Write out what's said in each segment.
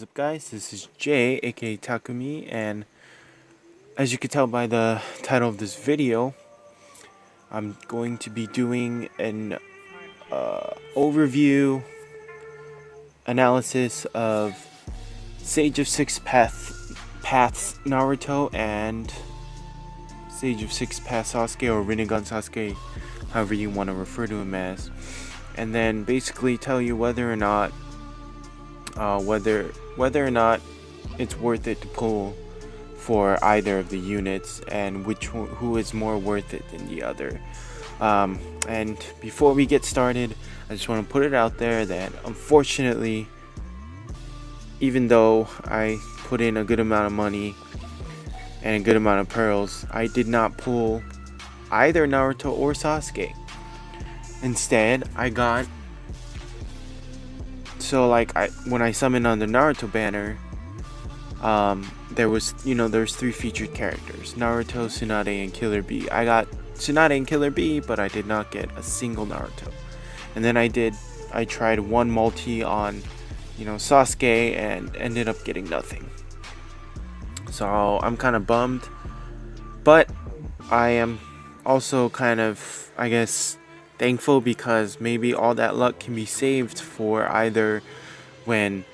is up, guys? This is Jay, aka Takumi, and as you can tell by the title of this video, I'm going to be doing an overview analysis of Sage of Six Paths Naruto and Sage of Six Paths Sasuke, or Rinnegan Sasuke, however you want to refer to him as, and then basically tell you whether or not it's worth it to pull for either of the units, and who is more worth it than the other. And before we get started, I just want to put it out there that unfortunately, even though I put in a good amount of money and a good amount of pearls, I did not pull either Naruto or Sasuke. Instead, I got when I summoned on the Naruto banner, there's three featured characters: Naruto, Tsunade, and Killer Bee. I got Tsunade and Killer Bee, but I did not get a single Naruto. And then I tried one multi on Sasuke and ended up getting nothing. So I'm kind of bummed, but I am also kind of, I guess, thankful, because maybe all that luck can be saved for either when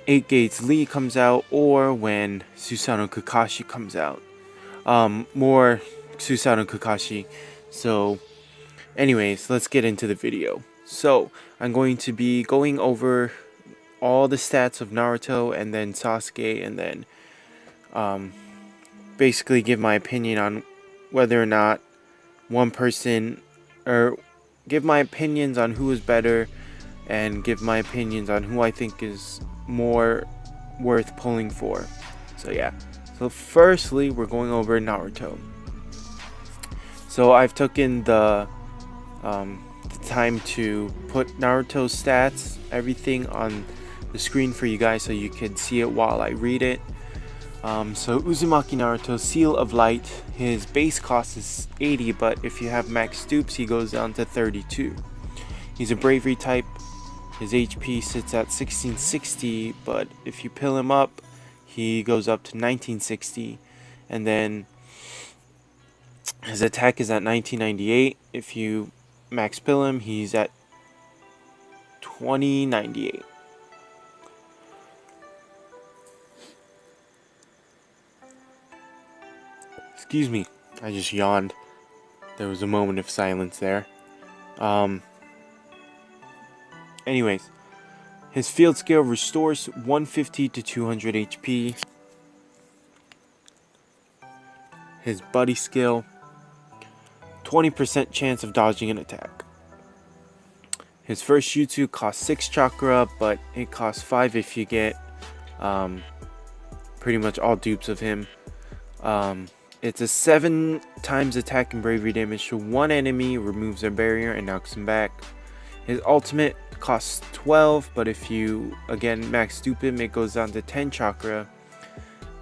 8 Gates Lee comes out or when Susanoo Kakashi comes out. More Susanoo Kakashi. So anyways, let's get into the video. So I'm going to be going over all the stats of Naruto and then Sasuke, and then basically give my opinion on whether or not one person, or give my opinions on who is better, and give my opinions on who I think is more worth pulling for. So yeah, so firstly we're going over Naruto. So I've taken the time to put Naruto's stats, everything on the screen for you guys so you can see it while I read it. So Uzumaki Naruto, Seal of Light, his base cost is 80, but if you have max dupes he goes down to 32. He's a bravery type. His HP sits at 1660, but if you pill him up he goes up to 1960, and then his attack is at 1998. If you max pill him he's at 2098. Excuse me, I just yawned. There was a moment of silence there. Anyways, his field scale restores 150 to 200 HP. His buddy skill, 20% chance of dodging an attack. His first jutsu costs 6 chakra, but it costs 5 if you get pretty much all dupes of him. It's a 7 times attack and bravery damage to one enemy, removes their barrier and knocks him back. His ultimate costs 12, but if you again max dupe him it goes down to 10 chakra.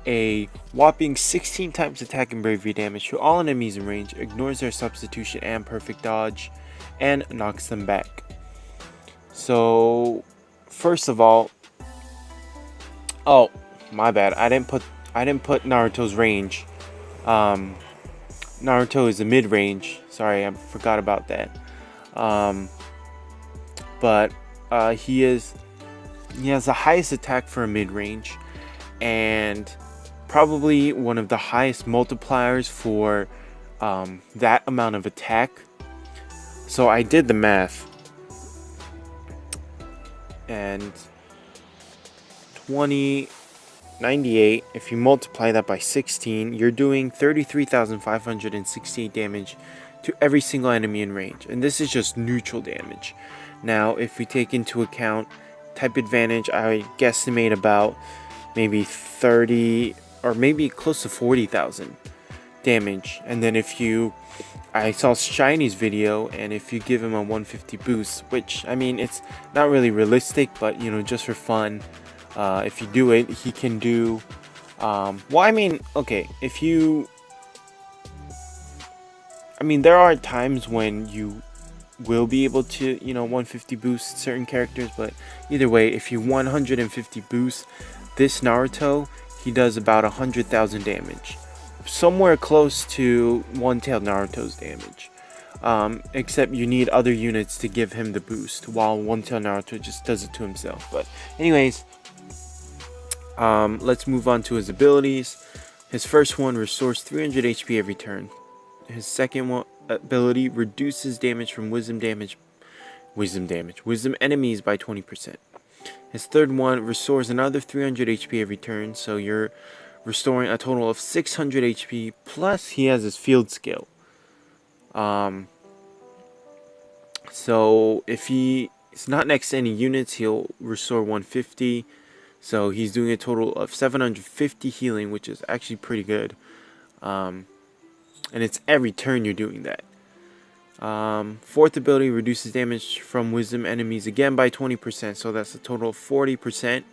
A whopping 16 times attack and bravery damage to all enemies in range, ignores their substitution and perfect dodge, and knocks them back. So first of all, oh my bad, I didn't put Naruto's range. Naruto is a mid-range. Sorry, I forgot about that. But he has the highest attack for a mid-range, and probably one of the highest multipliers for that amount of attack. So I did the math, and 2098, if you multiply that by 16, you're doing 33,568 damage to every single enemy in range, and this is just neutral damage. Now if we take into account type advantage, I guesstimate about maybe 30 or maybe close to 40,000 damage. And then I saw Shiny's video, and if you give him a 150 boost, which I mean it's not really realistic, but just for fun, if you do it, he can do there are times when you will be able to, 150 boost certain characters, but either way, if you 150 boost, this Naruto, he does about 100,000 damage. Somewhere close to One-Tailed Naruto's damage. Except you need other units to give him the boost, while One-Tailed Naruto just does it to himself. But anyways, let's move on to his abilities. His first one restores 300 HP every turn. His second one ability reduces damage from wisdom enemies by 20%. His third one restores another 300 HP every turn, so you're restoring a total of 600 HP, plus he has his field skill. So if he's not next to any units, he'll restore 150. So he's doing a total of 750 healing, which is actually pretty good. And it's every turn you're doing that. Fourth ability reduces damage from wisdom enemies again by 20%, so that's a total of 40%.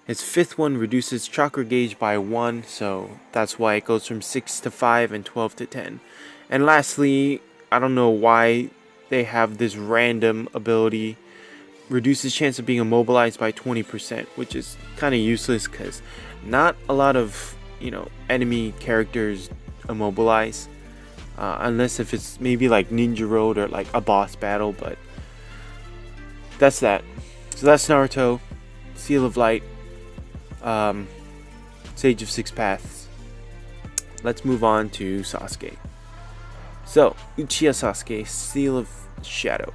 His fifth one reduces chakra gauge by 1, so that's why it goes from 6 to 5 and 12 to 10. And lastly, I don't know why they have this random ability, reduces chance of being immobilized by 20%, which is kind of useless because not a lot of, enemy characters immobilize. Unless if it's maybe like Ninja Road or like a boss battle, but that's that. So that's Naruto, Seal of Light, Sage of Six Paths. Let's move on to Sasuke. So, Uchiha Sasuke, Seal of Shadow.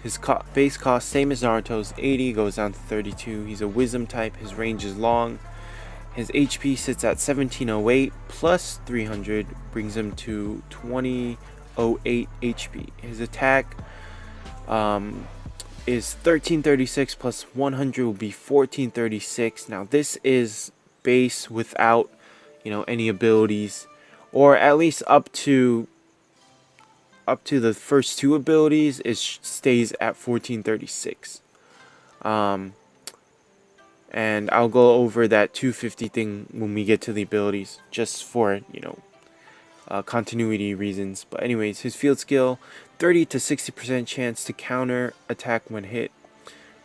His base cost, same as Naruto's, 80, goes down to 32. He's a wisdom type, his range is long. His HP sits at 1708 plus 300, brings him to 2008 HP. His attack is 1336 plus 100 will be 1436. Now this is base without, any abilities, or at least up to the first two abilities. It stays at 1436. And I'll go over that 250 thing when we get to the abilities, just for, continuity reasons. But anyways, his field skill, 30 to 60% chance to counter attack when hit.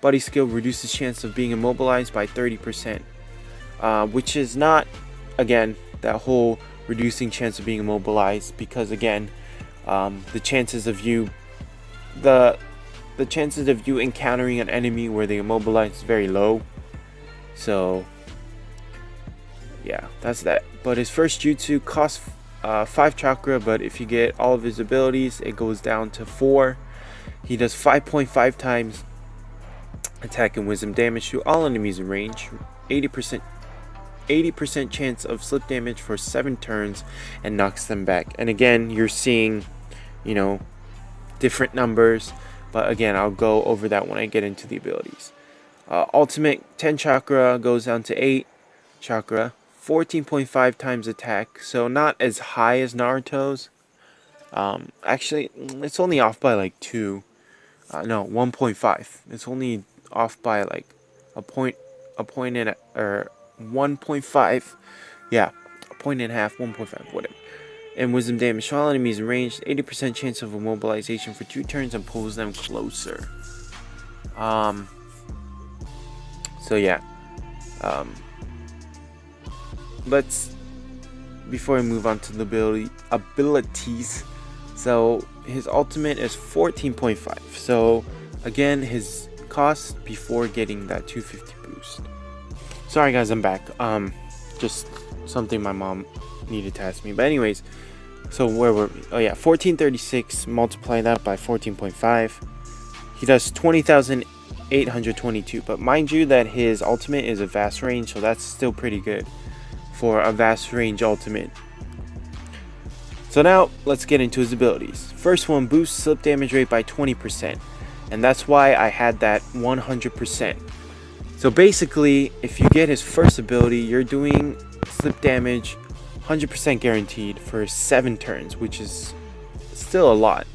Body skill reduces chance of being immobilized by 30%. Which is not, again, that whole reducing chance of being immobilized, because again, the chances of you encountering an enemy where they immobilize is very low. So yeah, that's that. But his first jutsu costs 5 chakra, but if you get all of his abilities, it goes down to 4. He does 5.5 times attack and wisdom damage to all enemies in range. 80% chance of slip damage for 7 turns and knocks them back. And again, you're seeing, different numbers, but again, I'll go over that when I get into the abilities. Ultimate 10 chakra goes down to 8 chakra, 14.5 times attack, so not as high as Naruto's. Actually, it's only off by like 2. No, 1.5. It's only off by like a point and or 1.5. Yeah, a point and a half, 1.5, whatever. And wisdom damage to all enemies in range, 80% chance of immobilization for 2 turns and pulls them closer. So yeah, before I move on to the abilities, so his ultimate is 14.5. So again, his cost before getting that 250 boost. Sorry guys, I'm back. Just something my mom needed to ask me. But anyways, so where were we? Oh yeah, 1436, multiply that by 14.5. He does 20,822, but mind you that his ultimate is a vast range, so that's still pretty good for a vast range ultimate. So now let's get into his abilities. First one boosts slip damage rate by 20%, and that's why I had that 100%. So basically, if you get his first ability, you're doing slip damage 100% guaranteed for 7 turns, which is still a lot,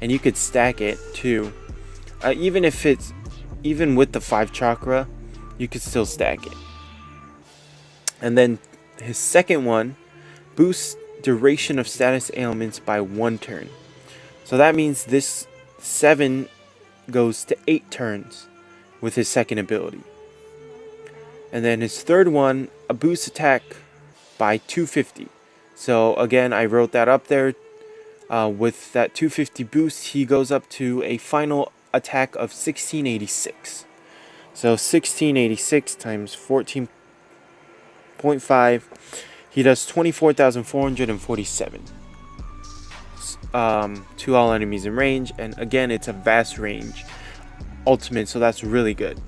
and you could stack it too. Even with the 5 chakra, you could still stack it. And then his second one boosts duration of status ailments by 1 turn. So that means this 7 goes to 8 turns with his second ability. And then his third one, a boost attack by 250. So again, I wrote that up there. With that 250 boost, he goes up to a final attack of 1686. So 1686 times 14.5, he does 24,447 to all enemies in range. And again, it's a vast range ultimate, so that's really good.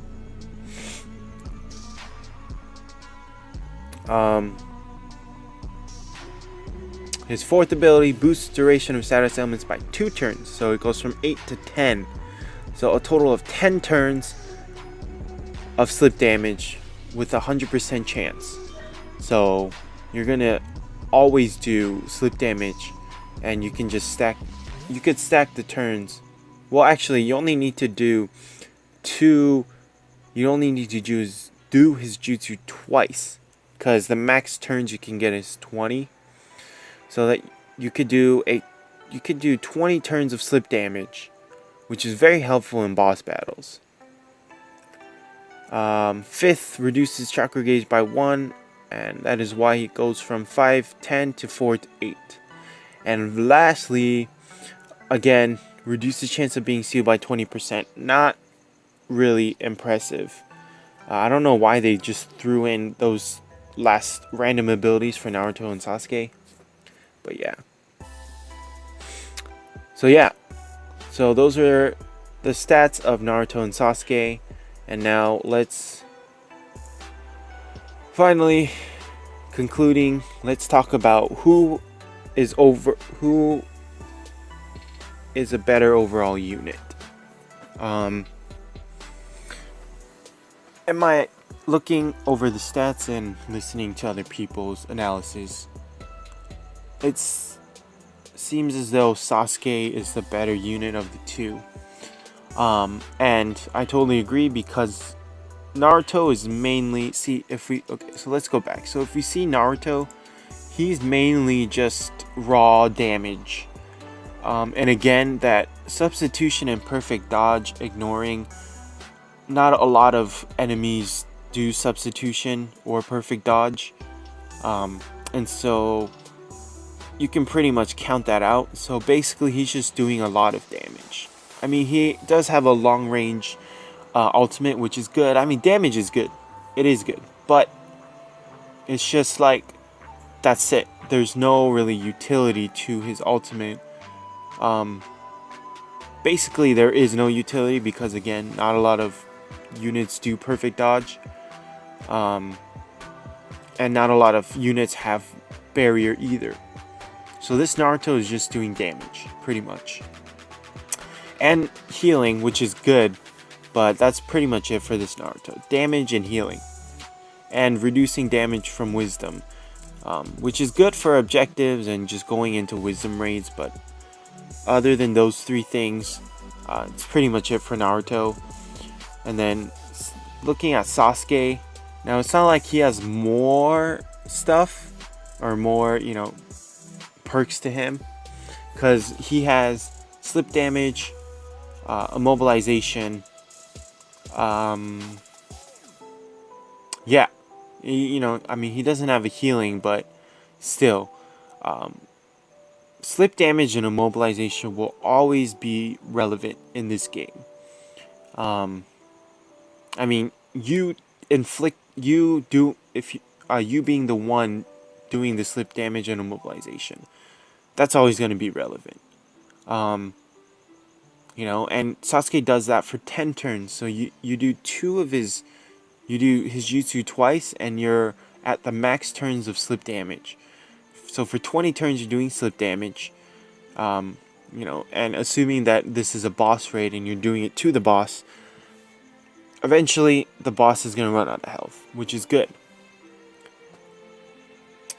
His fourth ability boosts duration of status elements by 2 turns, so it goes from 8 to 10. So a total of 10 turns of slip damage with a 100% chance. So you're gonna always do slip damage, and you can just stack. You could stack the turns. Well, actually, you only need to do 2. You only need to do his jutsu twice, because the max turns you can get is 20. So that you could do 20 turns of slip damage, which is very helpful in boss battles. Fifth, reduces chakra gauge by 1, and that is why it goes from 510 to 4-8. And lastly, again, reduces chance of being sealed by 20%. Not really impressive. I don't know why they just threw in those last random abilities for Naruto and Sasuke. But yeah. So those are the stats of Naruto and Sasuke. And now let's finally concluding, let's talk about who is a better overall unit. Am I looking over the stats and listening to other people's analysis? It seems as though Sasuke is the better unit of the two. And I totally agree, because Naruto is mainly, so let's go back. So if we see Naruto, he's mainly just raw damage. And again, that substitution and perfect dodge, ignoring, not a lot of enemies do substitution or perfect dodge. And so you can pretty much count that out. So basically, he's just doing a lot of damage. I mean, he does have a long range ultimate, which is good. I mean, damage is good. It is good. But it's just like, that's it. There's no really utility to his ultimate. Basically, there is no utility because, again, not a lot of units do perfect dodge. And not a lot of units have barrier either. So this Naruto is just doing damage, pretty much. And healing, which is good, but that's pretty much it for this Naruto. Damage and healing. And reducing damage from wisdom, which is good for objectives and just going into wisdom raids, but other than those 3 things, it's pretty much it for Naruto. And then looking at Sasuke, now it's not like he has more stuff or more, perks to him, because he has slip damage, immobilization, I mean, he doesn't have a healing, but still, slip damage and immobilization will always be relevant in this game. I mean, you being the one doing the slip damage and immobilization, that's always going to be relevant. And Sasuke does that for 10 turns. So you do his jutsu twice, and you're at the max turns of slip damage. So for 20 turns, you're doing slip damage. And assuming that this is a boss raid and you're doing it to the boss, eventually the boss is going to run out of health, which is good.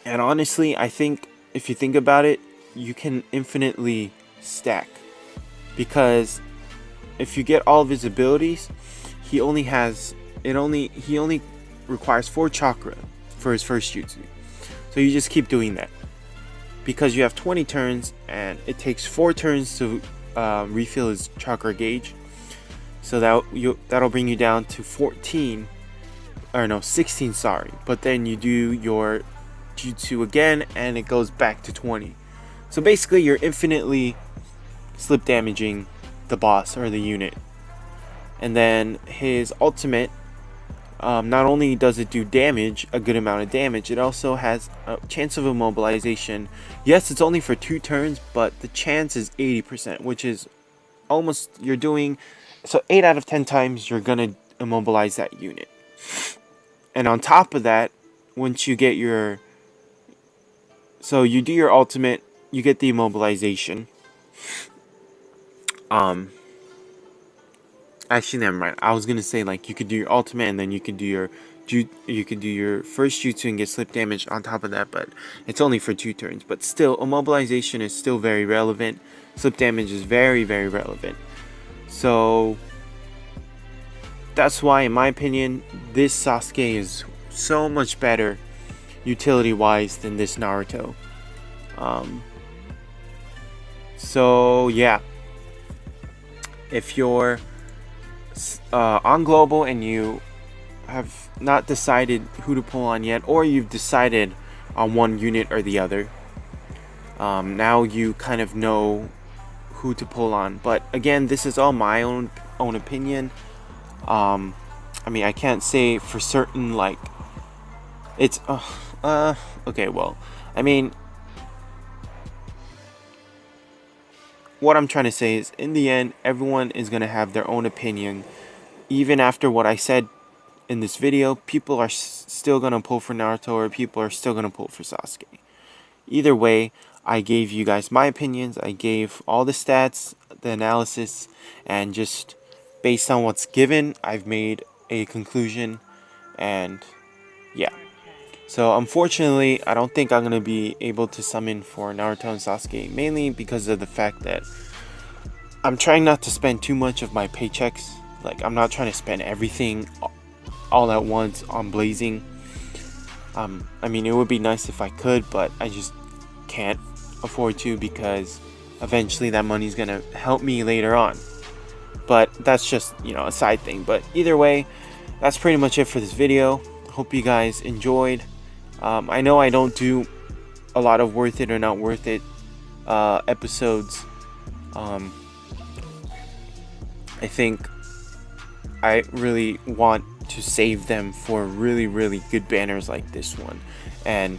And honestly, I think if you think about it, you can infinitely stack, because if you get all of his abilities, he only requires 4 chakra for his first jutsu. So you just keep doing that, because you have 20 turns and it takes 4 turns to refill his chakra gauge. So that'll bring you down to 14 or no, 16, sorry. But then you do your jutsu again and it goes back to 20. So basically you're infinitely slip damaging the boss or the unit. And then his ultimate, not only does it do damage, a good amount of damage, it also has a chance of immobilization. Yes, it's only for 2 turns, but the chance is 80%, which is almost, you're doing, so 8 out of 10 times you're gonna immobilize that unit. And on top of that, once you get your, so you do your ultimate, you get the immobilization. Actually, never mind. I was gonna say, like, you could do your ultimate and then you could do your first jutsu and get slip damage on top of that, but it's only for 2 turns. But still, immobilization is still very relevant. Slip damage is very, very relevant. So that's why, in my opinion, this Sasuke is so much better utility-wise than this Naruto. So yeah, if you're on global and you have not decided who to pull on yet, or you've decided on one unit or the other, now you kind of know who to pull on. But again, this is all my own opinion. I mean, I can't say for certain, like, it's okay, well, I mean, what I'm trying to say is, in the end, everyone is going to have their own opinion. Even after what I said in this video, people are still going to pull for Naruto, or people are still going to pull for Sasuke. Either way, I gave you guys my opinions. I gave all the stats, the analysis, and just based on what's given, I've made a conclusion. And yeah. So unfortunately, I don't think I'm going to be able to summon for Naruto and Sasuke, mainly because of the fact that I'm trying not to spend too much of my paychecks. Like, I'm not trying to spend everything all at once on Blazing. I mean, it would be nice if I could, but I just can't afford to, because eventually that money's going to help me later on. But that's just, you know, a side thing. But either way, that's pretty much it for this video. Hope you guys enjoyed. I know I don't do a lot of worth it or not worth it episodes. I think I really want to save them for really, really good banners like this one, and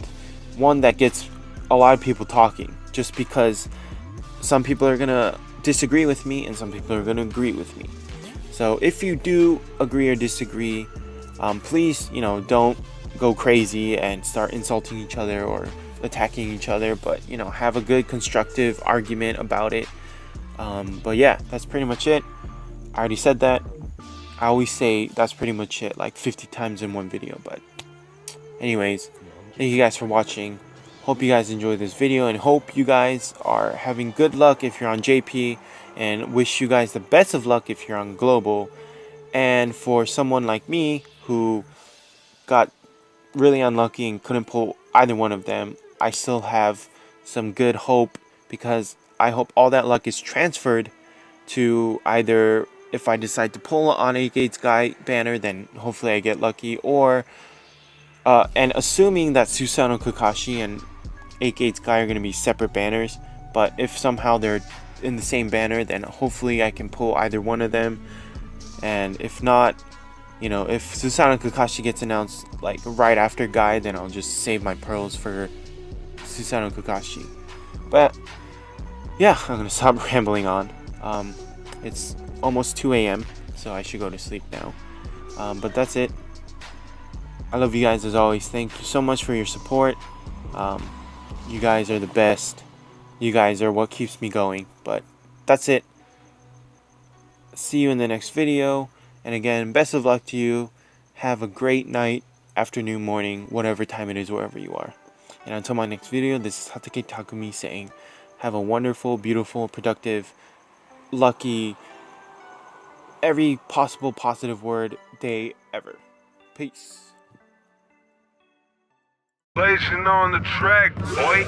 one that gets a lot of people talking, just because some people are gonna disagree with me and some people are gonna agree with me. So if you do agree or disagree, please, you know, don't go crazy and start insulting each other or attacking each other, but, you know, have a good constructive argument about it. But yeah, that's pretty much it. I already said that. I always say that's pretty much it like 50 times in one video, but anyways, thank you guys for watching. Hope you guys enjoyed this video, and hope you guys are having good luck if you're on JP, and wish you guys the best of luck if you're on global. And for someone like me who got really unlucky and couldn't pull either one of them, I still have some good hope, because I hope all that luck is transferred to either, if I decide to pull on 8Gates Guy banner, then hopefully I get lucky, or and assuming that Susanoo Kakashi and 8Gates Guy are going to be separate banners, but if somehow they're in the same banner, then hopefully I can pull either one of them. And if not, you know, if Susanoo Kakashi gets announced like right after Guy, then I'll just save my pearls for Susanoo Kakashi. But yeah, I'm gonna stop rambling on. It's almost 2 a.m, so I should go to sleep now. But that's it. I love you guys as always. Thank you so much for your support. You guys are the best. You guys are what keeps me going. But that's it. See you in the next video. And again, best of luck to you. Have a great night, afternoon, morning, whatever time it is, wherever you are. And until my next video, this is Hatake Takumi saying, have a wonderful, beautiful, productive, lucky, every possible positive word day ever. Peace. Blazing on the track, boy.